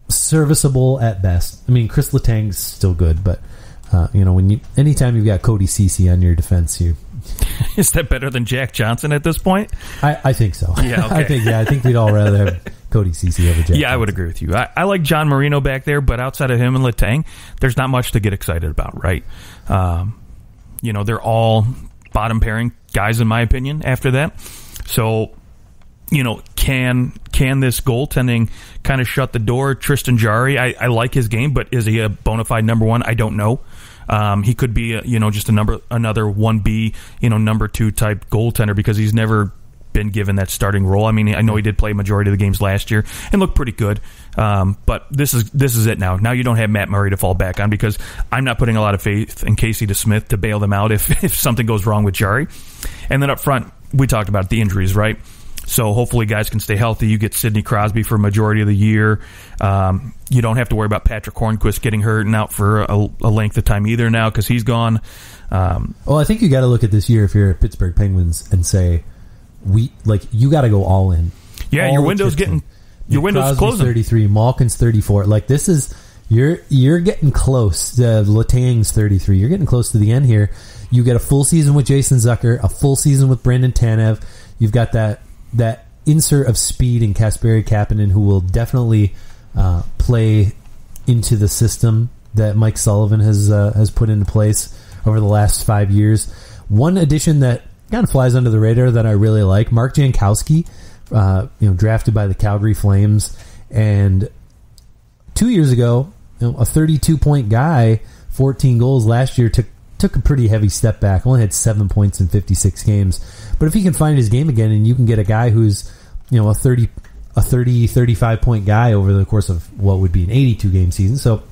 serviceable at best. Chris Letang's still good, but anytime you've got Cody Ceci on your defense, is that better than Jack Johnson at this point? I think so. Yeah, okay. I think we'd all rather have Cody Ceci over Jack Johnson. I would agree with you. I like John Marino back there, but outside of him and Letang, there's not much to get excited about, right? They're all bottom pairing guys in my opinion after that. So, can this goaltending kind of shut the door? Tristan Jarry, I like his game, but is he a bona fide number one? I don't know. He could be, just another 1B, number 2 type goaltender because he's never been given that starting role. I know he did play a majority of the games last year and looked pretty good. But this is it now. Now you don't have Matt Murray to fall back on because I'm not putting a lot of faith in Casey DeSmith to bail them out if something goes wrong with Jarry. And then up front, we talked about the injuries, right? So hopefully guys can stay healthy. You get Sidney Crosby for a majority of the year. You don't have to worry about Patrick Hornquist getting hurt and out for a length of time either now because he's gone. Well, I think you got to look at this year if you're Pittsburgh Penguins and say, you got to go all in. Yeah, all your window's closing. 33, Malkin's 34. you're getting close. Letang's 33. You're getting close to the end here. You get a full season with Jason Zucker, a full season with Brendan Tanev. You've got that insert of speed in Kasperi Kapanen, who will definitely play into the system that Mike Sullivan has put into place over the last 5 years. One addition that kind of flies under the radar that I really like, Mark Jankowski, drafted by the Calgary Flames, and 2 years ago, a 32-point guy, 14 goals last year, took a pretty heavy step back. Only had 7 points in 56 games. But if he can find his game again, and you can get a guy who's a 35-point guy over the course of what would be an 82-game season, so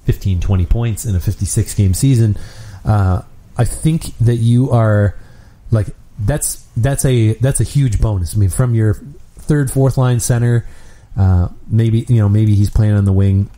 15, 20 points in a 56-game season, I think that you are like that's a huge bonus. I mean, from your third, fourth line center, maybe he's playing on the wing.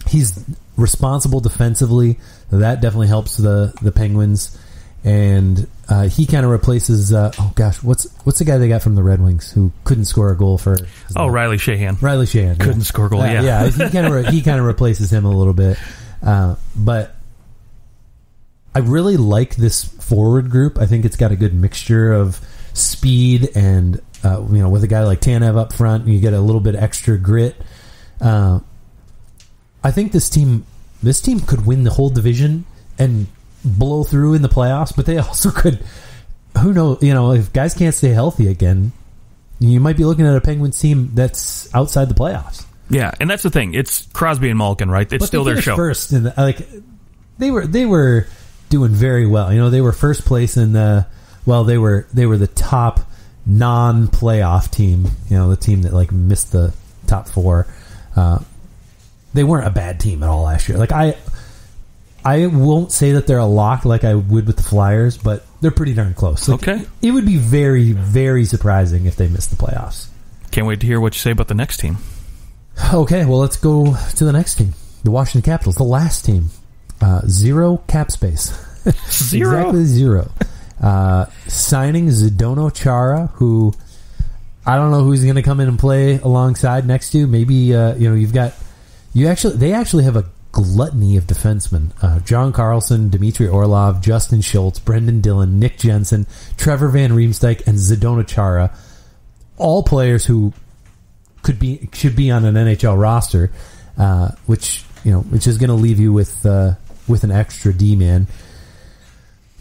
He's responsible defensively. So that definitely helps the Penguins, and he kind of replaces. What's the guy they got from the Red Wings who couldn't score a goal for? Riley Sheahan. Riley Sheahan couldn't score a goal. Yeah. He kind of replaces him a little bit, but I really like this forward group. I think it's got a good mixture of speed and with a guy like Tanev up front, you get a little bit extra grit. I think this team could win the whole division and blow through in the playoffs, but they also could. Who knows? If guys can't stay healthy again, you might be looking at a Penguins team that's outside the playoffs. Yeah, and that's the thing. It's Crosby and Malkin, right? It's still their show. First, they were doing very well. They were first place in the. Well, they were the top non-playoff team. The team that missed the top four. They weren't a bad team at all last year. I won't say that they're a lock like I would with the Flyers, but they're pretty darn close. Okay. It would be very, very surprising if they missed the playoffs. Can't wait to hear what you say about the next team. Okay, well, let's go to the next team. The Washington Capitals, the last team. 0 cap space. 0? Exactly 0. Signing Zdeno Chara, who I don't know who's going to come in and play alongside next to. Maybe, they actually have a gluttony of defensemen. John Carlson, Dmitry Orlov, Justin Schultz, Brendan Dillon, Nick Jensen, Trevor Van Riemsdyk, and Zdeno Chara. All players who should be on an NHL roster, which is going to leave you with an extra D-man.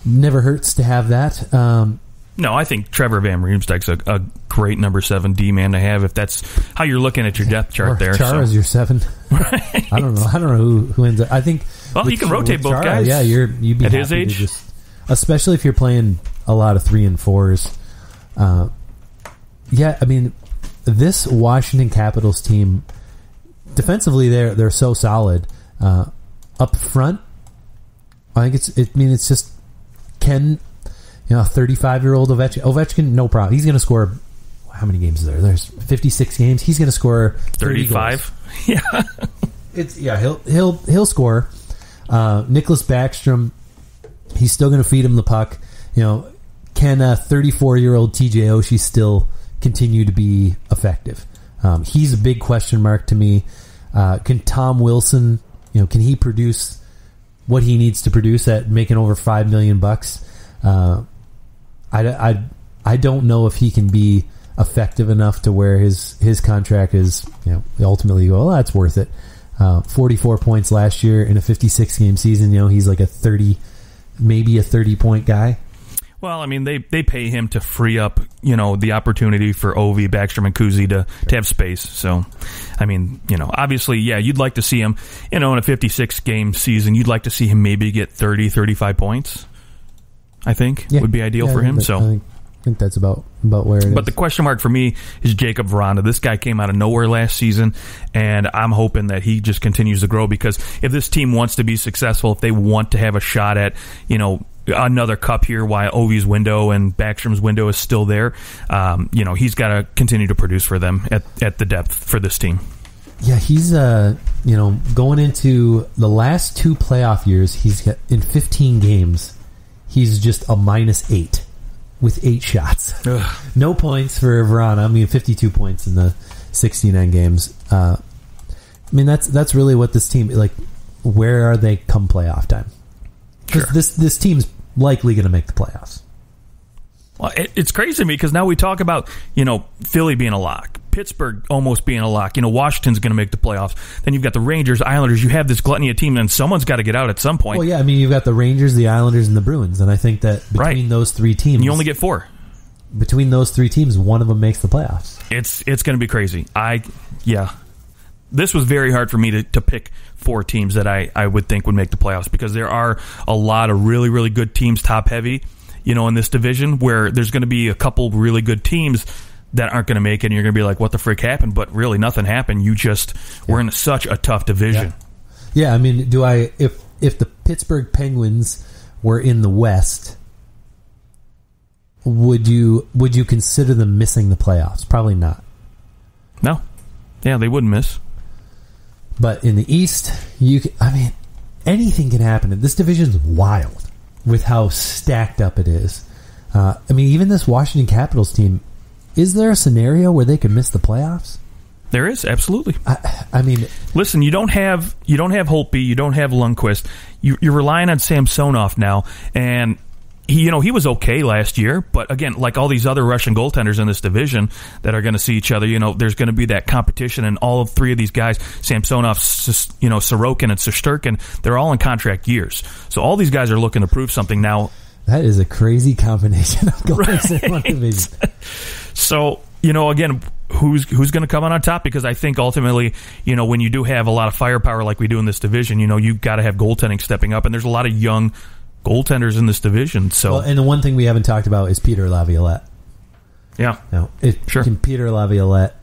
Never hurts to have that. No, I think Trevor Van Riemsdyk's a great number 7 D-man to have if that's how you're looking at your depth chart there. Chara's your 7. Right. I don't know who ends up. I think. Well, you can rotate both Chara, guys. Yeah, you'd be at happy his age, to just, especially if you're playing a lot of 3 and 4s. I mean, this Washington Capitals team defensively, they're so solid. Up front, I think it's just Ken. 35-year-old Ovechkin, no problem. He's going to score. How many games is there? There's 56 games. He's going to score 35. Yeah, he'll score. Nicholas Backstrom, he's still going to feed him the puck. Can a 34-year-old TJ Oshie still continue to be effective? He's a big question mark to me. Can Tom Wilson, can he produce what he needs to produce at making over $5 million? I don't know if he can be effective enough to where his contract is, ultimately you go, oh, that's worth it. 44 points last year in a 56-game season. He's like maybe a 30-point guy. Well, I mean, they pay him to free up, the opportunity for Ovi, Backstrom, and Kuzi to have space. So, I mean, obviously, yeah, you'd like to see him, in a 56-game season, you'd like to see him maybe get 30, 35 points. I think would be ideal for him. I think that's about where it is. But the question mark for me is Jacob Veranda. This guy came out of nowhere last season, and I'm hoping that he just continues to grow, because if this team wants to be successful, if they want to have a shot at, another cup here while Ovi's window and Backstrom's window is still there, he's got to continue to produce for them at the depth for this team. Yeah, he's going into the last 2 playoff years, he's got, in 15 games, he's just a -8 with 8 shots. Ugh. No points for Verana. 52 points in the 69 games. I mean, that's really what this team, like, where are they come playoff time? Because this team's likely going to make the playoffs. Well, it's crazy to me because now we talk about, Philly being a lock, Pittsburgh almost being a lock. Washington's going to make the playoffs. Then you've got the Rangers, Islanders. You have this gluttony of team, and someone's got to get out at some point. Well, yeah, I mean, you've got the Rangers, the Islanders, and the Bruins, and I think that between those three teams... And you only get 4. Between those 3 teams, one of them makes the playoffs. It's going to be crazy. This was very hard for me to pick 4 teams that I would think would make the playoffs because there are a lot of really, really good teams, top-heavy, in this division where there's going to be a couple really good teams that aren't going to make it, and you're going to be like, what the frick happened? But really, nothing happened. We're in such a tough division. Yeah, I mean, if the Pittsburgh Penguins were in the West, would you consider them missing the playoffs? Probably not. No. Yeah, they wouldn't miss. But in the East, anything can happen. This division's wild with how stacked up it is. Even this Washington Capitals team, is there a scenario where they could miss the playoffs? There is, absolutely. Listen, you don't have Holtby, you don't have Lundqvist. You're relying on Samsonov now, and he was okay last year, but again, like all these other Russian goaltenders in this division that are going to see each other, there's going to be that competition, and all 3 of these guys, Samsonov, Sorokin, and Shesterkin, they're all in contract years. So all these guys are looking to prove something now. That is a crazy combination of goalies in one division. So, again, who's going to come on top? Because I think ultimately, when you do have a lot of firepower like we do in this division, you've got to have goaltending stepping up, and there's a lot of young goaltenders in this division. So, and the one thing we haven't talked about is Peter Laviolette. Yeah. Now, sure. Can Peter Laviolette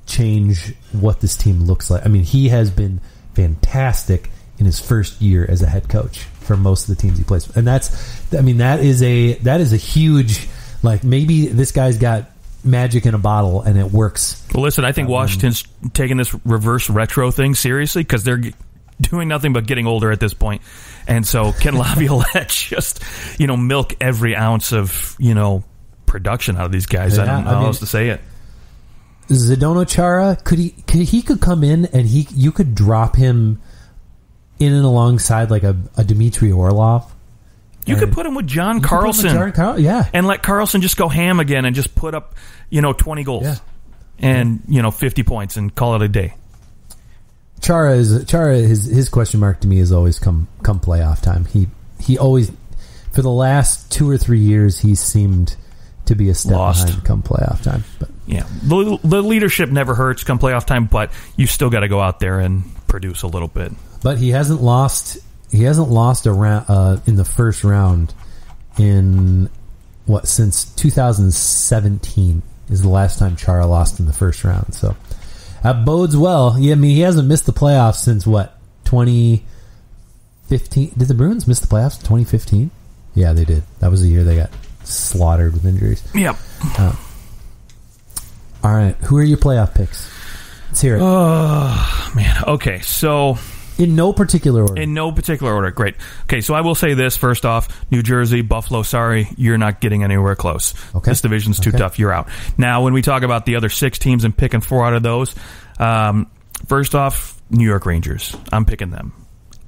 change what this team looks like? I mean, he has been fantastic in his first year as a head coach for most of the teams he plays for. And that is a huge, like, maybe this guy's got magic in a bottle and it works. Well, listen, I think Washington's taking this reverse retro thing seriously because they're doing nothing but getting older at this point. And so can Laviolette just, milk every ounce of, production out of these guys? I don't know how else to say it. Zdeno Chara, could he come in and you could drop him in and alongside like a Dmitry Orlov? You could put him with John Carlson. And let Carlson just go ham again and just put up, 20 goals and 50 points and call it a day. Chara, his question mark to me has always come playoff time. He always, for the last 2 or 3 years, he seemed to be a step behind come playoff time. But yeah, the leadership never hurts come playoff time, but you still got to go out there and produce a little bit. But he hasn't lost a round in the first round in since 2017 is the last time Chara lost in the first round. So that bodes well. Yeah, I mean, he hasn't missed the playoffs since 2015. Did the Bruins miss the playoffs in 2015? Yeah, they did. That was the year they got slaughtered with injuries. Yep. All right, who are your playoff picks? Let's hear it. Oh, man. Okay, so in no particular order. In no particular order. Great. Okay, so I will say this first off. New Jersey, Buffalo, sorry, you're not getting anywhere close. Okay. This division's too tough. You're out. Now, when we talk about the other 6 teams and picking 4 out of those, first off, New York Rangers. I'm picking them.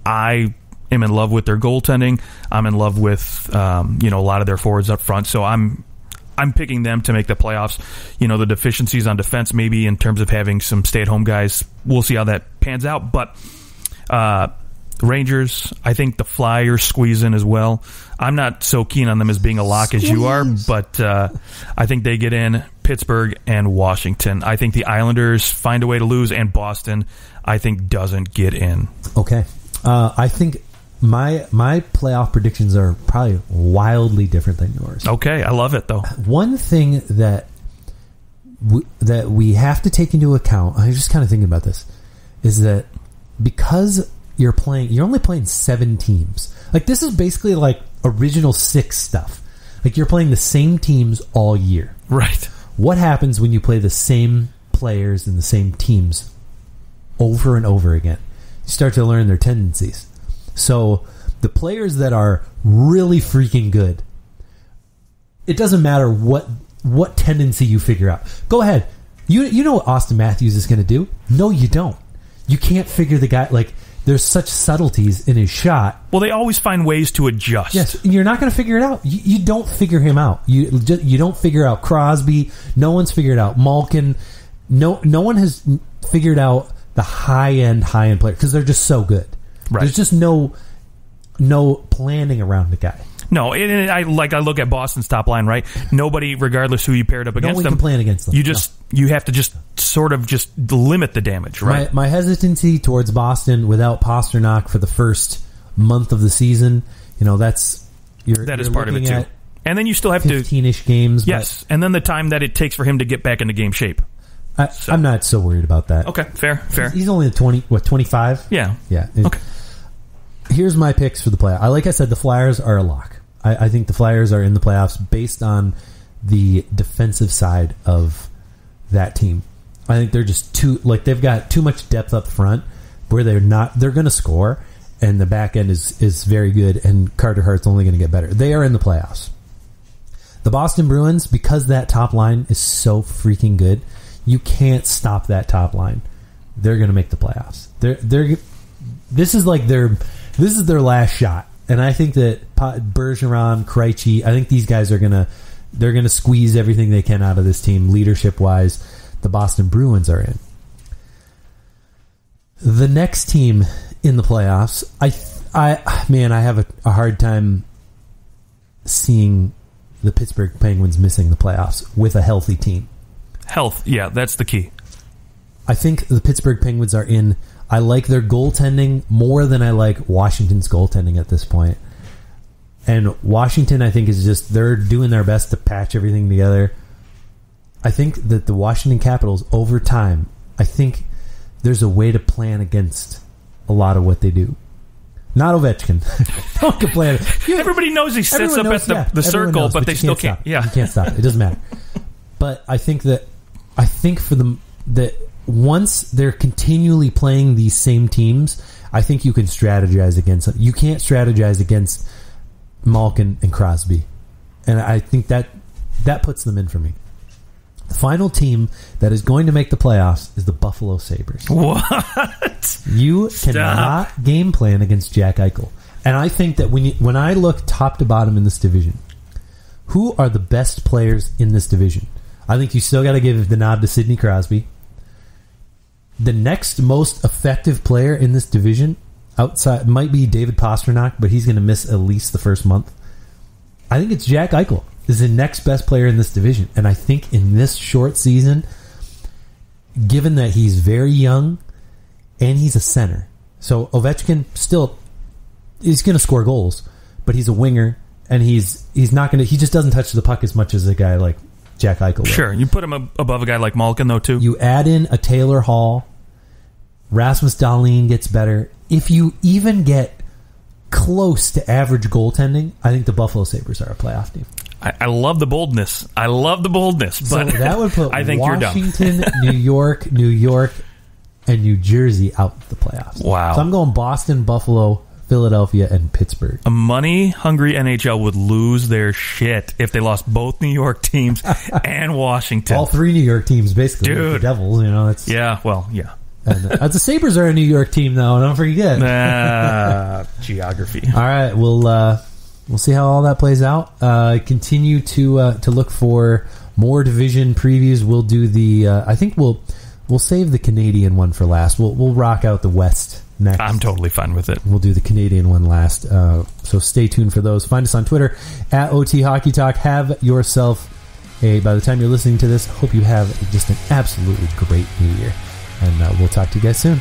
I am in love with their goaltending. I'm in love with a lot of their forwards up front. So I'm picking them to make the playoffs. The deficiencies on defense, maybe in terms of having some stay-at-home guys. We'll see how that pans out. But Rangers, I think the Flyers squeeze in as well. I'm not so keen on them as being a lock as you are, but I think they get in. Pittsburgh and Washington. I think the Islanders find a way to lose, and Boston, I think, doesn't get in. Okay. I think my playoff predictions are probably wildly different than yours. Okay, I love it, though. One thing that we have to take into account, I was just kind of thinking about this, is that because you're only playing 7 teams. Like, this is basically like original 6 stuff. Like, you're playing the same teams all year. Right. What happens when you play the same players and the same teams over and over again? You start to learn their tendencies. So the players that are really freaking good, it doesn't matter what tendency you figure out. Go ahead. You know what Austin Matthews is going to do? No, you don't. you can't figure the guy, like, there's such subtleties in his shot. Well, they always find ways to adjust. Yes, and you're not going to figure it out. You don't figure him out. You don't figure out Crosby. No one's figured out Malkin. No one has figured out the high-end player because they're just so good. Right. There's just no planning around the guy. No, I look at Boston's top line, right? Nobody, regardless who you paired up against them, can plan against them. You have to just sort of just limit the damage, right? My hesitancy towards Boston without Pasternak for the first month of the season, that is part of it too. And then you still have 15-ish games. Yes, and then the time that it takes for him to get back into game shape. I'm not so worried about that. Okay, fair. He's only 25? Yeah. Okay. Here's my picks for the playoffs. Like I said, the Flyers are a lock. I think the Flyers are in the playoffs based on the defensive side of that team. I think they're just they've got too much depth up front where they're going to score, and the back end is very good, and Carter Hart's only going to get better. They are in the playoffs. The Boston Bruins, because that top line is so freaking good, you can't stop that top line. They're going to make the playoffs. This is their last shot. And I think that Bergeron, Krejci, I think these guys are they're gonna squeeze everything they can out of this team, leadership wise. The Boston Bruins are in. The next team in the playoffs, I have a hard time seeing the Pittsburgh Penguins missing the playoffs with a healthy team. Health, yeah, that's the key. I think the Pittsburgh Penguins are in. I like their goaltending more than I like Washington's goaltending at this point. And Washington, I think, they're doing their best to patch everything together. I think that the Washington Capitals, over time, I think there's a way to plan against a lot of what they do. Not Ovechkin. Don't complain. Everybody knows he sits up at the circle, knows, but they still can't. Yeah, you can't stop it. It doesn't matter. But I think for them that once they're continually playing these same teams, I think you can strategize against them. You can't strategize against Malkin and Crosby. And I think that puts them in for me. The final team that is going to make the playoffs is the Buffalo Sabres. What? You cannot game plan against Jack Eichel. And I think that when I look top to bottom in this division, who are the best players in this division? I think you still got to give the nod to Sidney Crosby. The next most effective player in this division outside might be David Pastrnak, but he's going to miss at least the first month. I think it's Jack Eichel is the next best player in this division. And I think in this short season, given that he's very young and he's a center, so Ovechkin he's going to score goals, but he's a winger and he's not going to. He just doesn't touch the puck as much as a guy like Jack Eichel. Sure, you put him above a guy like Malkin, though, too. You add in a Taylor Hall. Rasmus Dahlin gets better. If you even get close to average goaltending, I think the Buffalo Sabres are a playoff team. I love the boldness. But so that would put I think Washington, New York, and New Jersey out the playoffs. Wow. So I'm going Boston, Buffalo, Philadelphia, and Pittsburgh. A money-hungry NHL would lose their shit if they lost both New York teams and Washington. All three New York teams, basically. Dude. The Devils, That's, yeah, well, yeah. And, the Sabres are a New York team, though. Don't forget. Geography. All right, we'll see how all that plays out. Continue to look for more division previews. We'll do the. I think we'll save the Canadian one for last. We'll rock out the West next. I'm totally fine with it. We'll do the Canadian one last. So stay tuned for those. Find us on Twitter at OT Hockey Talk. Have yourself by the time you're listening to this, hope you have just an absolutely great New Year. And we'll talk to you guys soon.